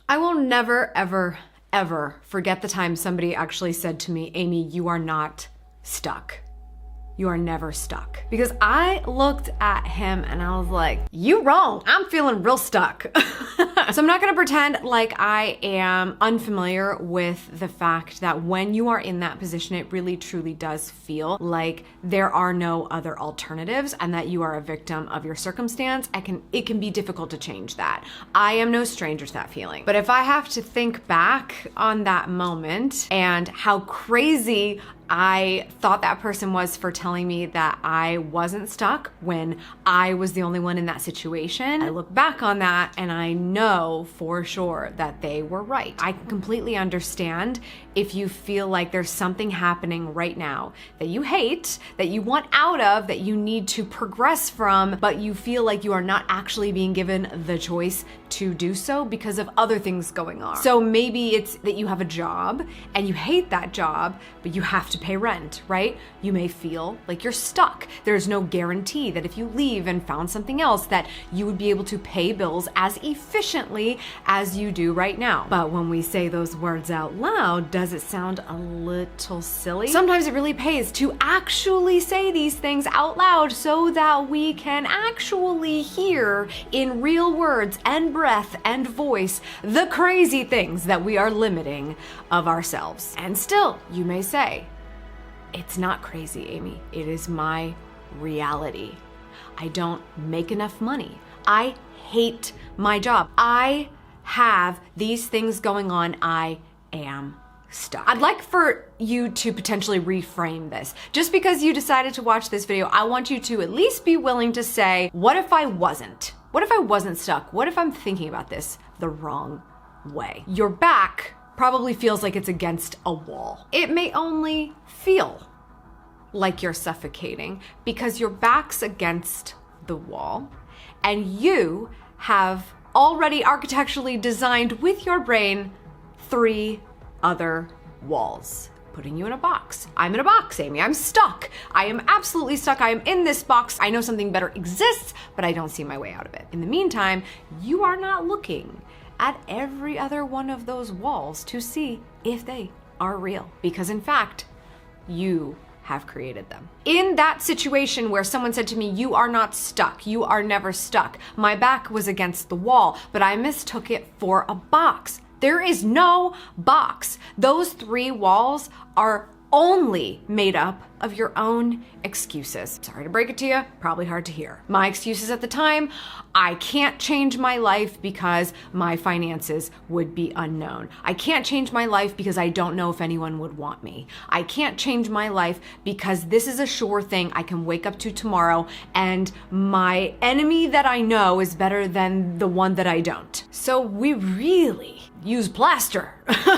I will never, ever, ever forget the time somebody actually said to me, Amy, you are not stuck. You are never stuck. Because I looked at him and I was like, you wrong. I'm feeling real stuck. So I'm not gonna pretend like I am unfamiliar with the fact that when you are in that position, it really truly does feel like there are no other alternatives and that you are a victim of your circumstance. It can be difficult to change that. I am no stranger to that feeling. But if I have to think back on that moment and how crazy I thought that person was for telling me that I wasn't stuck when I was the only one in that situation, I look back on that and I know for sure that they were right. I can completely understand if you feel like there's something happening right now that you hate, that you want out of, that you need to progress from, but you feel like you are not actually being given the choice to do so because of other things going on. So maybe it's that you have a job and you hate that job, but you have to pay rent, right? You may feel like you're stuck. There's no guarantee that if you leave and found something else that you would be able to pay bills as efficiently as you do right now. But when we say those words out loud, does it sound a little silly? Sometimes it really pays to actually say these things out loud so that we can actually hear in real words and breath and voice the crazy things that we are limiting of ourselves. And still, you may say, it's not crazy, Amy. It is my reality. I don't make enough money. I hate my job. I have these things going on. I am stuck. I'd like for you to potentially reframe this. Just because you decided to watch this video, I want you to at least be willing to say, what if I wasn't? What if I wasn't stuck? What if I'm thinking about this the wrong way? Your back probably feels like it's against a wall. It may only feel like you're suffocating because your back's against the wall and you have already architecturally designed with your brain 3 other walls, putting you in a box. I'm in a box, Amy. I'm stuck. I am absolutely stuck. I am in this box. I know something better exists, but I don't see my way out of it. In the meantime, you are not looking at every other one of those walls to see if they are real, because in fact, you have created them. In that situation where someone said to me, you are not stuck, you are never stuck, my back was against the wall, but I mistook it for a box. There is no box. Those 3 walls are only made up of your own excuses. Sorry to break it to you, probably hard to hear. My excuses at the time, I can't change my life because my finances would be unknown. I can't change my life because I don't know if anyone would want me. I can't change my life because this is a sure thing I can wake up to tomorrow and my enemy that I know is better than the one that I don't. So we really use plaster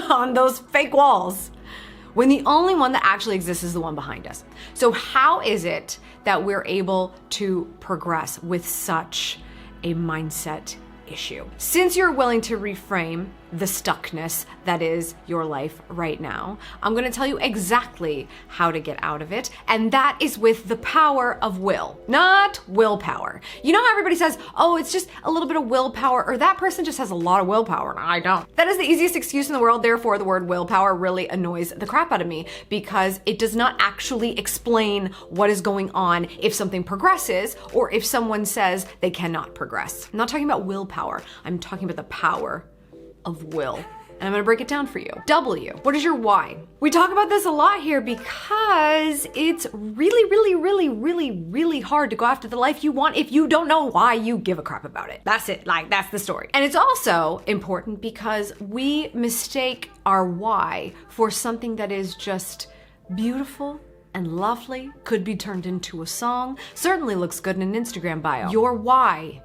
on those fake walls when the only one that actually exists is the one behind us. So how is it that we're able to progress with such a mindset issue? Since you're willing to reframe the stuckness that is your life right now, I'm gonna tell you exactly how to get out of it, and that is with the power of will, not willpower. You know how everybody says, oh, it's just a little bit of willpower, or that person just has a lot of willpower, and I don't. That is the easiest excuse in the world, therefore the word willpower really annoys the crap out of me, because it does not actually explain what is going on if something progresses, or if someone says they cannot progress. I'm not talking about willpower, I'm talking about the power of will. And I'm gonna break it down for you. W, what is your why? We talk about this a lot here because it's really hard to go after the life you want if you don't know why you give a crap about it. That's it, like that's the story. And it's also important because we mistake our why for something that is just beautiful and lovely, could be turned into a song, certainly looks good in an Instagram bio. Your why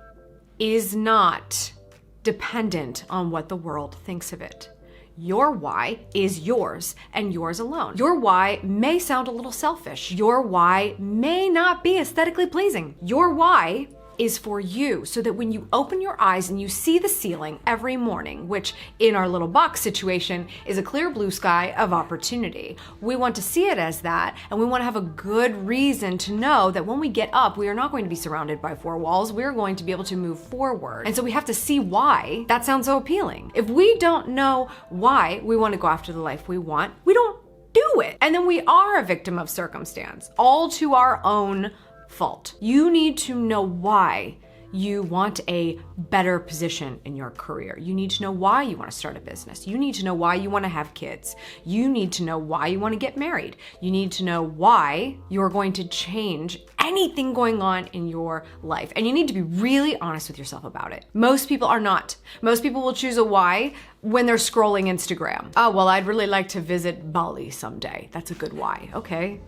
is not dependent on what the world thinks of it. Your why is yours and yours alone. Your why may sound a little selfish. Your why may not be aesthetically pleasing. Your why is for you, so that when you open your eyes and you see the ceiling every morning, which in our little box situation is a clear blue sky of opportunity, we want to see it as that, and we want to have a good reason to know that when we get up, we are not going to be surrounded by four walls. We're going to be able to move forward. And so we have to see why that sounds so appealing. If we don't know why we want to go after the life we want, we don't do it. And then we are a victim of circumstance, all to our own fault. You need to know why you want a better position in your career. You need to know why you want to start a business. You need to know why you want to have kids. You need to know why you want to get married. You need to know why you're going to change anything going on in your life. And you need to be really honest with yourself about it. Most people are not. Most people will choose a why when they're scrolling Instagram. Oh, well, I'd really like to visit Bali someday. That's a good why. Okay,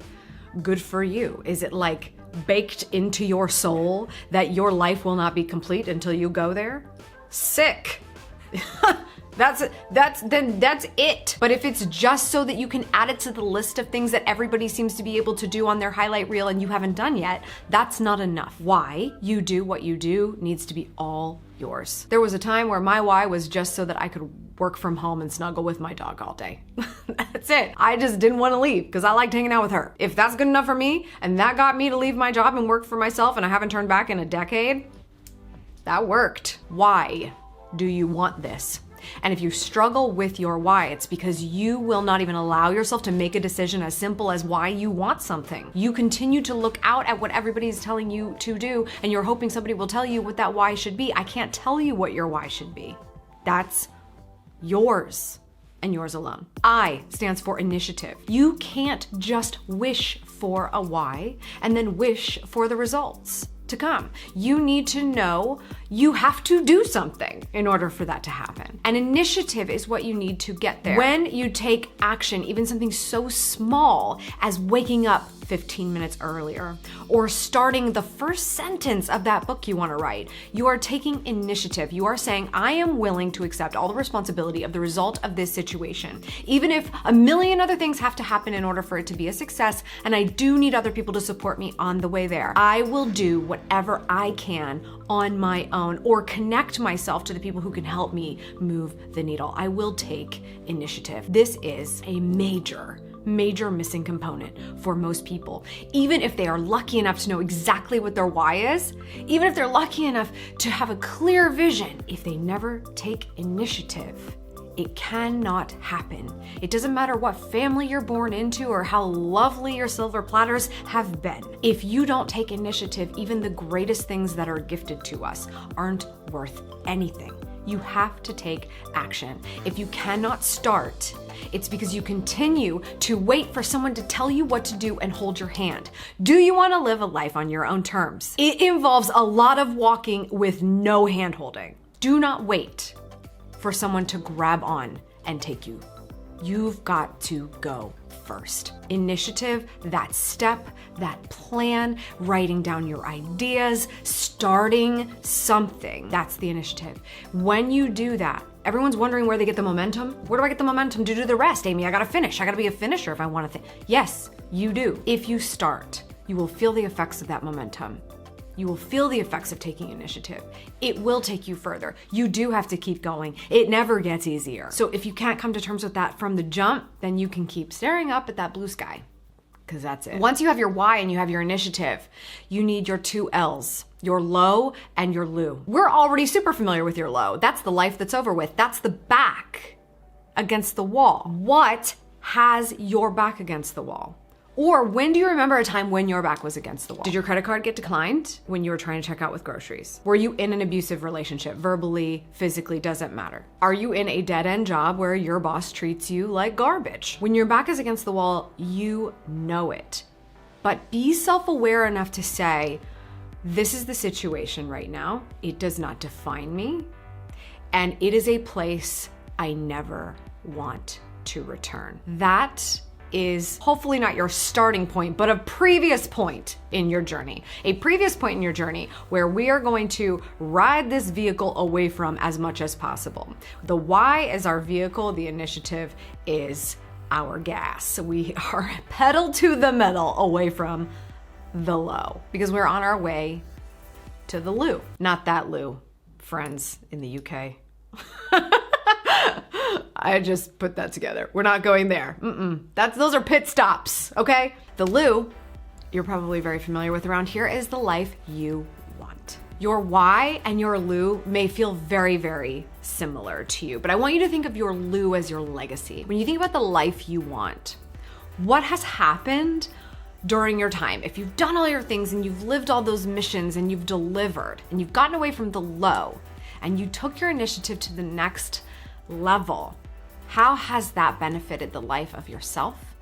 good for you. Is it like baked into your soul that your life will not be complete until you go there? Sick. That's it. But if it's just so that you can add it to the list of things that everybody seems to be able to do on their highlight reel and you haven't done yet, that's not enough. Why you do what you do needs to be all yours. There was a time where my why was just so that I could work from home and snuggle with my dog all day. That's it. I just didn't want to leave because I liked hanging out with her. If that's good enough for me and that got me to leave my job and work for myself and I haven't turned back in a decade, that worked. Why do you want this? And if you struggle with your why, it's because you will not even allow yourself to make a decision as simple as why you want something. You continue to look out at what everybody's telling you to do, and you're hoping somebody will tell you what that why should be. I can't tell you what your why should be. That's yours and yours alone. I stands for initiative. You can't just wish for a why and then wish for the results to come. You need to know you have to do something in order for that to happen. And initiative is what you need to get there. When you take action, even something so small as waking up 15 minutes earlier or starting the first sentence of that book you want to write, you are taking initiative. You are saying, I am willing to accept all the responsibility of the result of this situation, even if a million other things have to happen in order for it to be a success, and I do need other people to support me on the way there. I will do whatever I can on my own or connect myself to the people who can help me move the needle. I will take initiative. This is a major missing component for most people. Even if they are lucky enough to know exactly what their why is, even if they're lucky enough to have a clear vision, if they never take initiative, it cannot happen. It doesn't matter what family you're born into or how lovely your silver platters have been. If you don't take initiative, even the greatest things that are gifted to us aren't worth anything. You have to take action. If you cannot start, it's because you continue to wait for someone to tell you what to do and hold your hand. Do you want to live a life on your own terms? It involves a lot of walking with no hand holding. Do not wait for someone to grab on and take you. You've got to go first. Initiative, that step, that plan, writing down your ideas, starting something. That's the initiative. When you do that, everyone's wondering where they get the momentum. Where do I get the momentum to do the rest, Amy? I gotta finish. I gotta be a finisher if I want to Yes, you do. If you start, you will feel the effects of that momentum. You will feel the effects of taking initiative. It will take you further. You do have to keep going. It never gets easier. So if you can't come to terms with that from the jump, then you can keep staring up at that blue sky, because that's it. Once you have your why and you have your initiative, you need your 2 L's, your low and your loo. We're already super familiar with your low. That's the life that's over with. That's the back against the wall. What has your back against the wall? Or when do you remember a time when your back was against the wall? Did your credit card get declined when you were trying to check out with groceries? Were you in an abusive relationship? Verbally, physically, doesn't matter. Are you in a dead-end job where your boss treats you like garbage? When your back is against the wall, you know it. But be self-aware enough to say, this is the situation right now. It does not define me. And it is a place I never want to return. That is hopefully not your starting point, but a previous point in your journey. A previous point in your journey where we are going to ride this vehicle away from as much as possible. The why is our vehicle, the initiative is our gas. We are pedal to the metal away from the low because we're on our way to the Lou. Not that Lou, friends in the UK. I just put that together. We're not going there. Those are pit stops, okay? The Lou, you're probably very familiar with around here, is the life you want. Your why and your Lou may feel very, very similar to you, but I want you to think of your Lou as your legacy. When you think about the life you want, what has happened during your time? If you've done all your things and you've lived all those missions and you've delivered and you've gotten away from the low and you took your initiative to the next level, how has that benefited the life of yourself,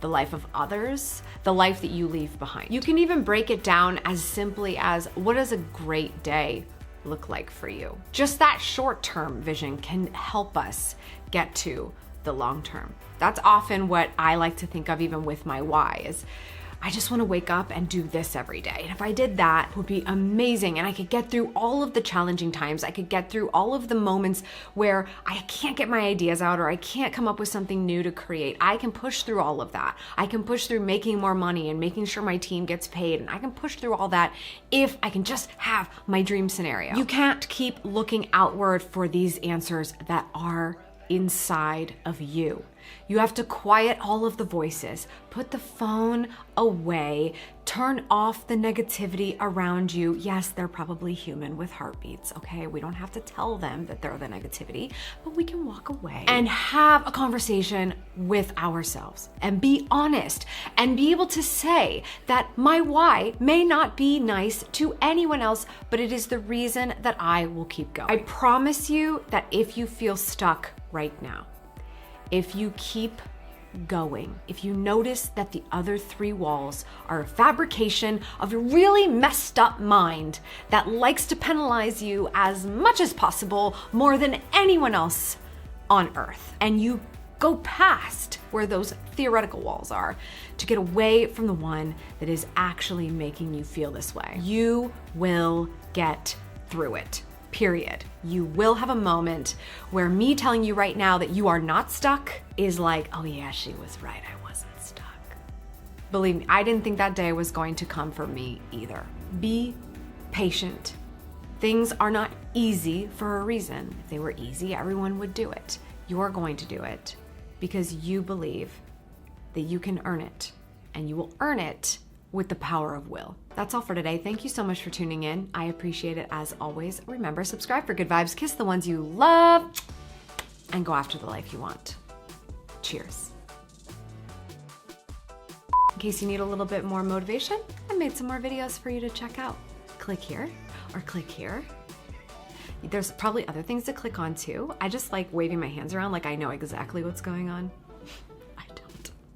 the life of others, the life that you leave behind? You can even break it down as simply as, what does a great day look like for you? Just that short-term vision can help us get to the long term. That's often what I like to think of even with my why is, I just want to wake up and do this every day. And if I did that, it would be amazing. And I could get through all of the challenging times. I could get through all of the moments where I can't get my ideas out or I can't come up with something new to create. I can push through all of that. I can push through making more money and making sure my team gets paid. And I can push through all that if I can just have my dream scenario. You can't keep looking outward for these answers that are inside of you. You have to quiet all of the voices, put the phone away, turn off the negativity around you. Yes, they're probably human with heartbeats, okay? We don't have to tell them that they're the negativity, but we can walk away and have a conversation with ourselves and be honest and be able to say that my why may not be nice to anyone else, but it is the reason that I will keep going. I promise you that if you feel stuck right now, if you keep going, if you notice that the other three walls are a fabrication of a really messed up mind that likes to penalize you as much as possible more than anyone else on earth, and you go past where those theoretical walls are to get away from the one that is actually making you feel this way, you will get through it. Period. You will have a moment where me telling you right now that you are not stuck is like, oh yeah, she was right, I wasn't stuck. Believe me, I didn't think that day was going to come for me either. Be patient. Things are not easy for a reason. If they were easy, everyone would do it. You're going to do it because you believe that you can earn it, and you will earn it with the power of will. That's all for today. Thank you so much for tuning in. I appreciate it as always. Remember, subscribe for good vibes, kiss the ones you love, and go after the life you want. Cheers. In case you need a little bit more motivation, I made some more videos for you to check out. Click here or click here. There's probably other things to click on too. I just like waving my hands around like I know exactly what's going on.